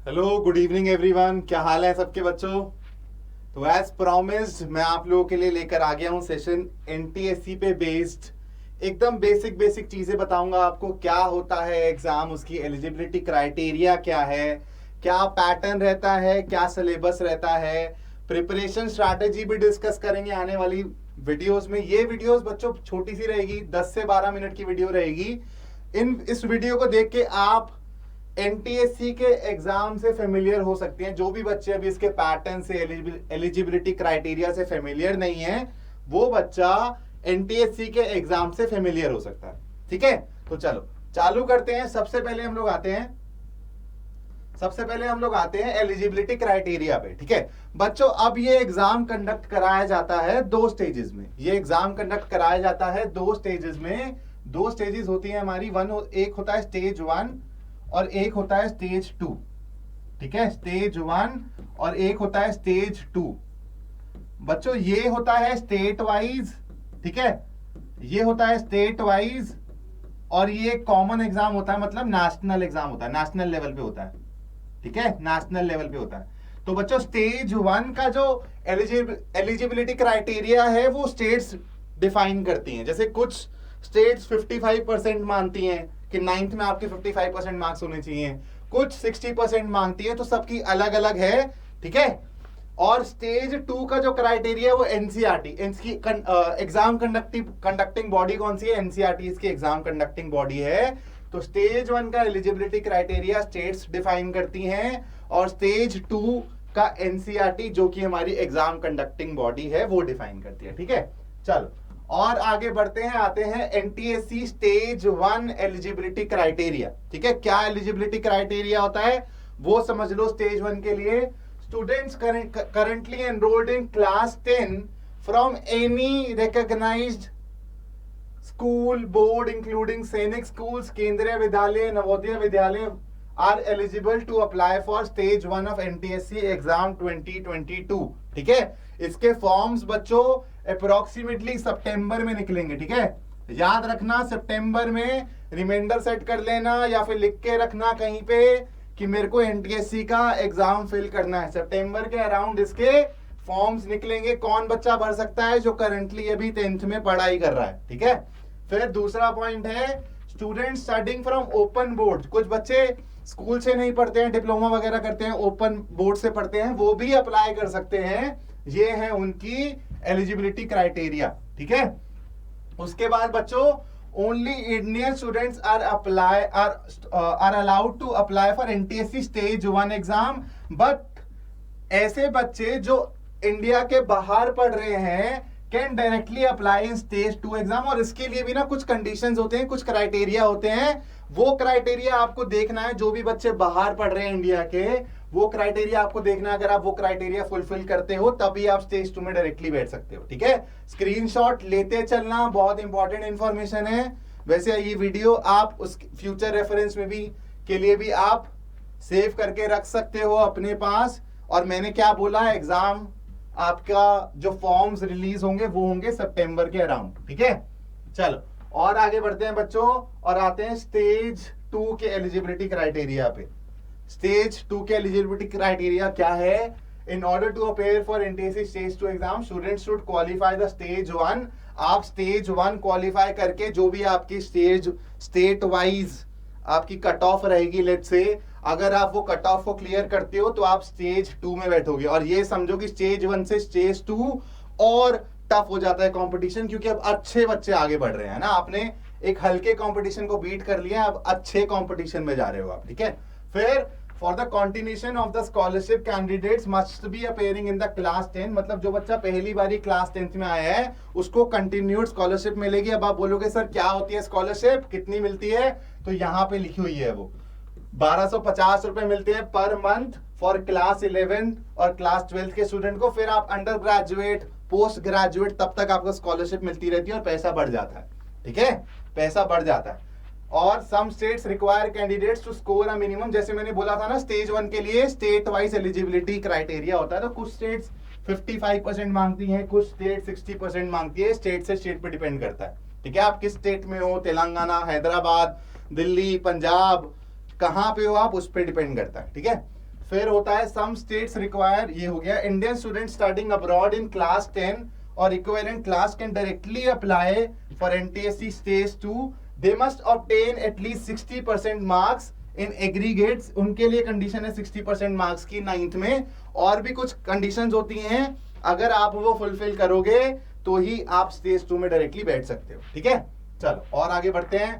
Hello, good evening everyone. क्या हाल है सबके बच्चों? तो एज प्रॉमिस्ड मैं आप लोगों के लिए लेकर आ गया हूं सेशन एनटीएससी पे बेस्ड। एकदम बेसिक बेसिक चीजें बताऊंगा आपको। क्या होता है एग्जाम, उसकी एलिजिबिलिटी क्राइटेरिया क्या है, क्या पैटर्न रहता है, क्या सिलेबस रहता है, प्रिपरेशन स्ट्रैटेजी भी डिस्कस करेंगे आने वाली वीडियोस में। ये वीडियोस बच्चों छोटी सी रहेगी, 10 से 12 मिनट की वीडियो रहेगी। इस वीडियो को देख के आप एनटीएससी के एग्जाम से फेमिलियर हो सकते हैं। जो भी बच्चे अभी इसके पैटर्न से, एलिजिबिलिटी क्राइटेरिया से फेमिलियर नहीं है, वो बच्चा एनटीएससी के एग्जाम से फेमिलियर हो सकता है। ठीक है, तो चलो चालू करते हैं। सबसे पहले हम लोग आते हैं एलिजिबिलिटी क्राइटेरिया पे। ठीक है बच्चों, अब ये एग्जाम कंडक्ट कराया जाता है दो स्टेजेस में। ये एग्जाम कंडक्ट कराया जाता है दो स्टेजेस में। दो स्टेजेस होती है हमारी। एक होता है स्टेज 1 और एक होता है स्टेज 2। ठीक है, स्टेज 1 और एक होता है स्टेज 2। बच्चों ये होता है स्टेट वाइज। ठीक है, ये होता है स्टेट वाइज और ये कॉमन एग्जाम होता है, मतलब नेशनल एग्जाम होता है, नेशनल लेवल पे होता है। ठीक है, नेशनल लेवल पे होता है। तो बच्चों स्टेज 1 का जो एलिजिबिलिटी क्राइटेरिया है वो स्टेट्स डिफाइन करती हैं। जैसे कुछ स्टेट्स 55% मानती हैं कि 9th में आपके 55% मार्क्स होने चाहिए, कुछ 60% मांगती है, तो सबकी अलग अलग है। ठीक है, और स्टेज 2 का जो क्राइटेरिया है वो एनसीईआरटी, इसकी एग्जाम कंडक्टिंग बॉडी कौन सी है? एनसीईआरटी इसकी एग्जाम कंडक्टिंग बॉडी है। तो स्टेज 1 का एलिजिबिलिटी क्राइटेरिया स्टेट्स डिफाइन करती हैं और स्टेज 2 का एनसीईआरटी जो कि हमारी एग्जाम कंडक्टिंग बॉडी है वो डिफाइन करती है। ठीक है, चलो और आगे बढ़ते हैं, आते हैं एनटीएससी स्टेज 1 एलिजिबिलिटी क्राइटेरिया। ठीक है, क्या एलिजिबिलिटी क्राइटेरिया होता है वो समझ लो। स्टेज 1 के लिए students currently enrolled in class 10 from any recognised school board including Sainik schools, Kendriya Vidyalaya, Navodaya Vidyalaya are eligible to apply for stage 1 of NTSC exam 2022। ठीक है, इसके फॉर्म्स बच्चों अप्रोक्सीमेटली सितंबर में निकलेंगे। ठीक है, याद रखना सितंबर में, रिमाइंडर सेट कर लेना या फिर लिख के रखना कहीं पे कि मेरे को एनटीएससी का एग्जाम फिल करना है। सितंबर के अराउंड इसके फॉर्म्स निकलेंगे। कौन बच्चा भर सकता है? जो करंटली अभी 10th में पढ़ाई कर रहा है। ठीक है, फिर दूसरा पॉइंट है student studying from open board. कुछ बच्चे स्कूल से नहीं पढ़ते हैं, डिप्लोमा वगैरह करते हैं, ओपन बोर्ड से पढ़ते हैं, वो भी अप्लाई कर सकते हैं। ये है उनकी एलिजिबिलिटी क्राइटेरिया। ठीक है, उसके बाद बच्चों only Indian students are allowed to apply for NTSC stage 1 exam. But ऐसे बच्चे जो इंडिया के बाहर पढ़ रहे हैं can directly apply in stage 2 exam. और इसके लिए भी ना कुछ कंडीशंस होते हैं, कुछ क्राइटेरिया होते हैं। वो क्राइटेरिया आपको देखना है। जो भी बच्चे बाहर पढ़ रहे हैं इंडिया के, वो क्राइटेरिया आपको देखना है। अगर आप वो क्राइटेरिया फुलफिल करते हो तभी आप स्टेज 2 में डायरेक्टली बैठ सकते हो। ठीक है, स्क्रीनशॉट लेते चलना, बहुत इंपॉर्टेंट इंफॉर्मेशन है। वैसे ये वीडियो आप उस फ्यूचर रेफरेंस में भी के लिए भी आप सेव करके रख सकते हो अपने पास। और मैंने क्या बोला, एग्जाम आपका जो फॉर्म्स रिलीज होंगे वो होंगे सितंबर के अराउंड। ठीक है, चलो और आगे बढ़ते हैं बच्चों और आते हैं स्टेज 2 के एलिजिबिलिटी क्राइटेरिया पे। स्टेज 2 के एलिजिबिलिटी क्राइटेरिया क्या है? In order to appear for NTSC stage 2 exam students should qualify the stage 1। आप स्टेज 1 क्वालिफाई करके जो भी आपकी स्टेट वाइज आपकी कट ऑफ रहेगी, लेट से अगर आप वो कट ऑफ को क्लियर करते हो तो आप स्टेज 2 में बैठोगे। और ये समझो कि स्टेज 1 से स्टेज 2 और टफ हो जाता है कंपटीशन, क्योंकि अब अच्छे बच्चे आगे बढ़ रहे हैं ना। आपने एक हल्के कंपटीशन को बीट कर लिया, अब अच्छे कंपटीशन में जा रहे हो आप। ठीक है, फिर for the continuation of the scholarship candidates must be appearing in the class 10। मतलब जो बच्चा पहली बारी क्लास 10th में आया है उसको कंटिन्यूड स्कॉलरशिप मिलेगी। अब आप बोलोगे सर क्या होती है स्कॉलरशिप, कितनी मिलती है? तो यहाँ पे लिखी हुई है वो 1250 रुपए मिलते हैं पर मंथ फॉर क्लास 11 और क्लास 12 के स्टूडेंट को। फिर आप अंडर ग्रेजुएट, पोस्ट ग्रेजुएट, तब तक आपको स्कॉलरशिप मिलती रहती है और पैसा बढ़ जाता है। ठीक है, पैसा बढ़ जाता है। और some states require candidates to score a minimum. जैसे मैंने बोला था ना, स्टेज 1 के लिए स्टेट वाइज एलिजिबिलिटी क्राइटेरिया होता है। तो कुछ स्टेट्स 55% मांगती हैं, कुछ स्टेट 60% मांगती है। स्टेट से स्टेट पे डिपेंड करता है। ठीक है, आप किस स्टेट में हो, तेलंगाना, हैदराबाद, दिल्ली, पंजाब, कहां पे हो आप, उस पर डिपेंड करता है। ठीक है, फिर होता है सम स्टेट्स रिक्वायर, ये हो गया Indian student studying abroad in class 10 और equivalent class can directly apply for NTSC stage 2, they must obtain at least 60% marks in aggregates, उनके लिए कंडीशन है 60% मार्क्स की 9th में, और भी कुछ कंडीशंस होती हैं, अगर आप वो फुलफिल करोगे तो ही आप स्टेज 2 में डायरेक्टली बैठ सकते हो, ठीक है। चलो और आगे बढ़ते हैं,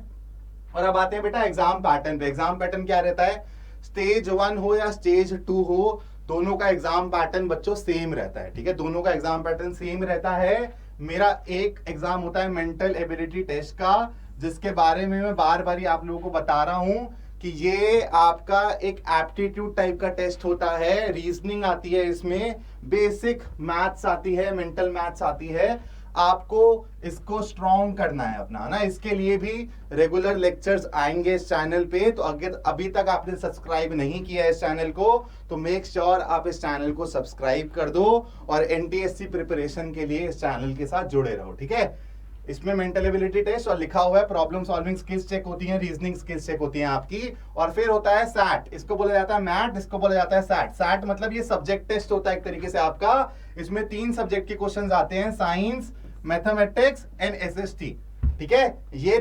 और अब आते हैं बेटा एग्जाम पैटर्न पे। एग्जाम पैटर्न क्या रहता है, स्टेज 1 हो या स्टेज 2 हो, दोनों का एग्जाम पैटर्न बच्चों सेम रहता है, ठीक है, दोनों का एग्जाम पैटर्न सेम रहता है। मेरा एक एग्जाम होता है मेंटल एबिलिटी टेस्ट का, जिसके बारे में मैं बार बार आप लोगों को बता रहा हूं कि ये आपका एक एप्टीट्यूड टाइप का टेस्ट होता है, रीजनिंग आती है इसमें, बेसिक मैथ्स आती है, मेंटल मैथ्स आती है, आपको इसको स्ट्रॉन्ग करना है अपना, है ना। इसके लिए भी रेगुलर लेक्चर्स आएंगे इस चैनल पे, तो अगर अभी तक आपने सब्सक्राइब नहीं किया है इस चैनल को तो मेक श्योर आप इस चैनल को सब्सक्राइब कर दो और एनटीएससी प्रिपरेशन के लिए इस चैनल के साथ जुड़े रहो, ठीक है। इसमें मेंटल एबिलिटी टेस्ट और लिखा हुआ है प्रॉब्लम सॉल्विंग स्किल्स चेक होती हैं, रीजनिंग स्किल्स चेक होती हैं आपकी, और फिर होता है सैट, इसको बोला जाता है मैट, इसको बोला जाता है सैट। सैट मतलब ये सब्जेक्ट टेस्ट होता है एक तरीके से आपका, इसमें 3 सब्जेक्ट के क्वेश्चंस आते हैं, साइंस, मैथमेटिक्स एंड एसएसटी, ठीक है, ये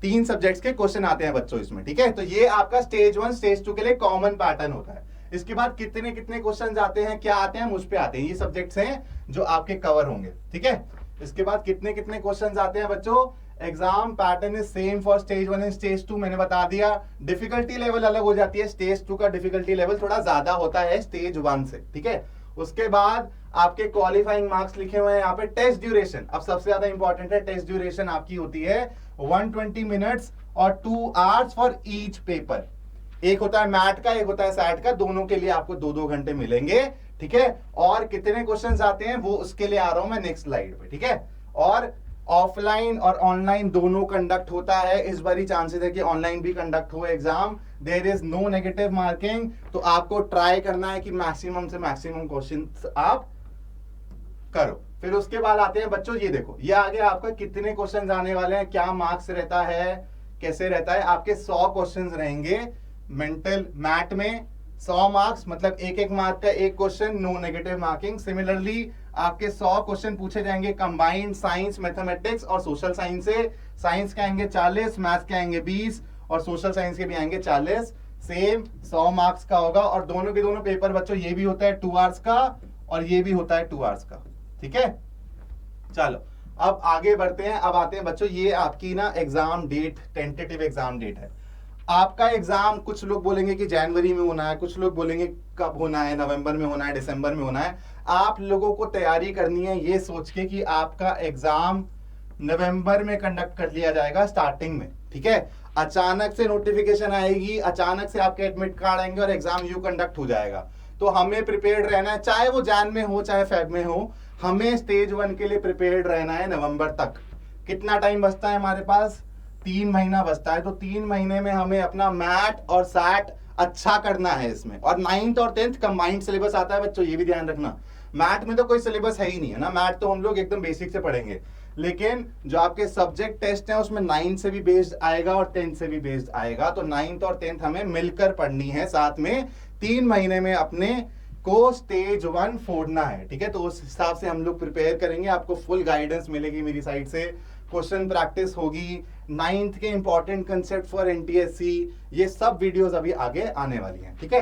तीन सब्जेक्ट्स के क्वेश्चन आते हैं बच्चों इसमें, ठीक है। तो ये आपका स्टेज 1 स्टेज 2 के लिए कॉमन पैटर्न होता है। इसके बाद कितने कितने क्वेश्चंस आते हैं, क्या आते हैं, मुझ पे आते हैं, ये सब्जेक्ट्स हैं जो आपके कवर होंगे, ठीक है। इसके बाद कितने कितने क्वेश्चंस आते हैं बच्चों, exam pattern is same for stage 1 and stage 2, मैंने बता दिया। डिफिकल्टी लेवल अलग हो जाती है, स्टेज 2 का डिफिकल्टी लेवल थोड़ा ज्यादा होता है स्टेज 1 से, ठीक है। उसके बाद आपके क्वालिफाइंग मार्क्स लिखे हुए हैं यहाँ पे। टेस्ट ड्यूरेशन अब सबसे ज्यादा इंपॉर्टेंट है, टेस्ट ड्यूरेशन आपकी होती है 120 मिनट्स और 2 आवर्स फॉर ईच पेपर। एक होता है मैट का, एक होता है सैट का, दोनों के लिए आपको 2-2 घंटे मिलेंगे, ठीक है। और कितने क्वेश्चंस आते हैं वो उसके लिए आ रहा हूं मैं नेक्स्ट स्लाइड पे, ठीक है। और ऑफलाइन और ऑनलाइन दोनों कंडक्ट होता है, इस बारी चांसेस है कि ऑनलाइन भी कंडक्ट हो exam, there is no negative marking, तो आपको ट्राई करना है कि मैक्सिमम से मैक्सिमम क्वेश्चंस आप करो। फिर उसके बाद आते हैं बच्चों, ये देखो ये आगे आपका कितने क्वेश्चंस आने वाले हैं, क्या मार्क्स रहता है, कैसे रहता है। आपके 100 क्वेश्चंस रहेंगे मेंटल मैट में, 100 मार्क्स मतलब एक मार्क का एक question, no negative marking. Similarly आपके 100 क्वेश्चन पूछे जाएंगे कंबाइंड साइंस, मैथमेटिक्स और सोशल साइंस से। साइंस के आएंगे 40, मैथ्स के आएंगे 20 और सोशल साइंस के भी आएंगे 40। सेम 100 मार्क्स का होगा, और दोनों के दोनों पेपर बच्चों ये भी होता है 2 आवर्स का और ये भी होता है 2 आवर्स का, ठीक है। चलो अब आगे बढ़ते हैं, अब आते हैं बच्चों, ये आपकी ना exam date, tentative exam date है। आपका एग्जाम कुछ लोग बोलेंगे कि जनवरी में होना है, कुछ लोग बोलेंगे कब होना है, नवंबर में होना है, दिसंबर में होना है। आप लोगों को तैयारी करनी है ये सोच के कि आपका एग्जाम नवंबर में कंडक्ट कर लिया जाएगा स्टार्टिंग में, ठीक है। अचानक से नोटिफिकेशन आएगी, अचानक से आपके एडमिट कार्ड आएंगे और एग्जाम यू कंडक्ट हो जाएगा। तो हमें प्रिपेयर्ड रहना है, चाहे वो जैन में हो चाहे फेब में हो, हमें स्टेज 1 के लिए प्रिपेयर्ड रहना है नवंबर तक। कितना टाइम बचता है हमारे पास, 3 महीना बचता है, तो 3 महीने में हमें अपना मैट और सैट अच्छा करना है इसमें। और 9th और 10th कंबाइंड सिलेबस आता है बच्चों, ये भी ध्यान रखना। मैट में तो कोई सिलेबस है ही नहीं है ना, मैट तो हम लोग एकदम बेसिक से पढ़ेंगे, लेकिन जो आपके सब्जेक्ट टेस्ट हैं उसमें 9 से भी बेस्ड आएगा और 10 से भी बेस्ड आएगा, तो 9th और 10th हमें मिलकर पढ़नी है साथ में। 3 महीने में अपने को स्टेज 1 फोड़ना है, ठीक है। तो उस हिसाब से हम लोग प्रिपेयर करेंगे, आपको फुल गाइडेंस मिलेगी मेरी साइड से, क्वेश्चन प्रैक्टिस होगी, 9th के इंपॉर्टेंट कंसेप्ट फॉर एनटीएससी, ये सब वीडियोस अभी आगे आने वाली हैं, ठीक है।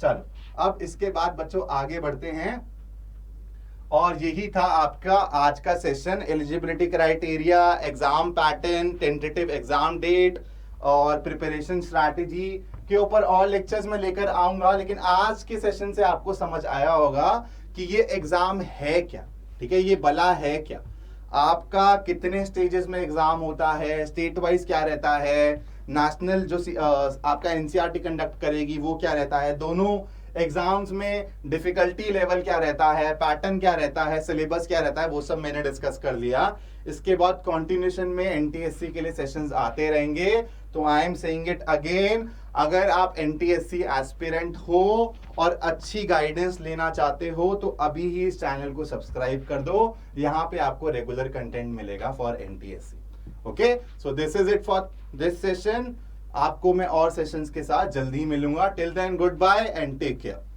चलो अब इसके बाद बच्चों आगे बढ़ते हैं, और यही था आपका आज का session, eligibility criteria, exam pattern, tentative exam date और प्रिपरेशन स्ट्रैटेजी के ऊपर और लेक्चर्स में लेकर आऊंगा। लेकिन आज के सेशन से आपको समझ आया होगा कि ये एग्जाम है क्या, ठीक है, ये बला है क्या, आपका कितने स्टेजेस में एग्जाम होता है, स्टेट वाइज क्या रहता है, नेशनल जो आपका एनसीईआरटी कंडक्ट करेगी वो क्या रहता है, दोनों एग्जाम्स में डिफिकल्टी लेवल क्या रहता है, पैटर्न क्या रहता है, सिलेबस क्या रहता है, वो सब मैंने डिस्कस कर लिया। इसके बाद कंटिन्यूएशन में एनटीएससी के लिए सेशंस आते रहेंगे। तो I am saying it again, अगर आप एनटीएससी एस्पिरेंट हो और अच्छी गाइडेंस लेना चाहते हो तो अभी ही इस चैनल को सब्सक्राइब कर दो, यहाँ पे आपको रेगुलर कंटेंट मिलेगा for NTSC. Okay, so this is it for this session. आपको मैं और सेशंस के साथ जल्दी ही मिलूंगा। Till then goodbye and take care.